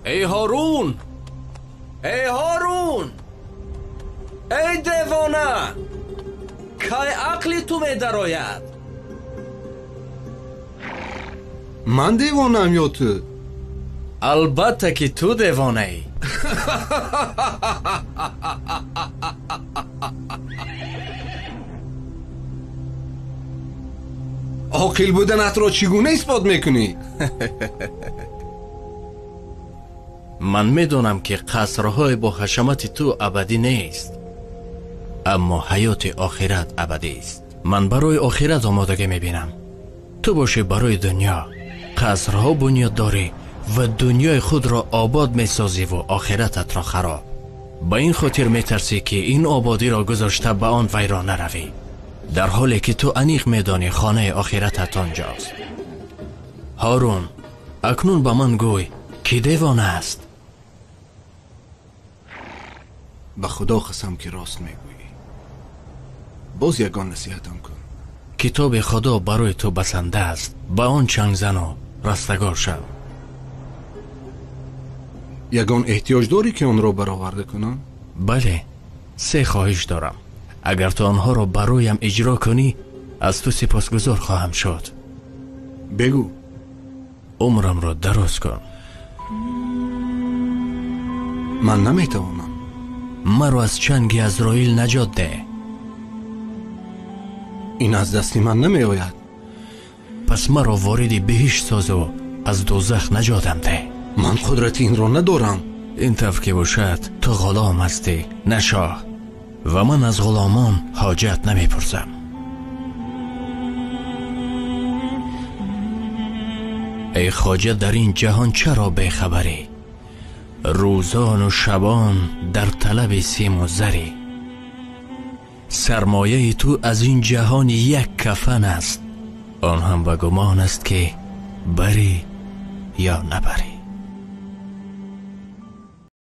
ای هارون، ای هارون، ای دیوانه، که عقلی تو می درآید؟ من دیوانم یا تو؟ البته که تو دیوانه ای. عاقل بودنت را چگونه اثبات میکنی؟ من میدونم که قصرهای با حشمت تو ابدی نیست، اما حیات آخرت ابدی است. من برای آخرت آمادگی میبینم. تو باشی برای دنیا قصرها بنیاد داری و دنیای خود را آباد میسازی و آخرتت را خراب. با این خاطر میترسی که این آبادی را گذاشته به آن ویران نروی، در حالی که تو انیق میدانی خانه آخرتت آنجاست. هارون، اکنون با من گوی که دیوانه است. به خدا قسم که راست میگویی. باز یگان نصیحتم کن. کتاب خدا برای تو بسنده است، به آن چنگ زن و رستگار شو. یگان احتیاج داری که آن را برآورده کنم؟ بله، 3 خواهش دارم. اگر تو آنها را برایم اجرا کنی از تو سپاسگزار خواهم شد. بگو. عمرم را دراز کن. من نمیتوانم. مرا از چنگ عزراییل نجات ده. این از دستی من نمی آید. پس مرا وارد بهشت ساز و از دوزخ نجاتم ده. من قدرت این را ندارم. این طور که باشد تو غلام هستی نه شاه، و من از غلامان حاجت نمی پرسم. ای خواجه، در این جهان چرا بیخبری؟ روزان و شبان در طلب سیم و زری. سرمایه تو از این جهان یک کفن است، آن هم به گمان است که بری یا نبری.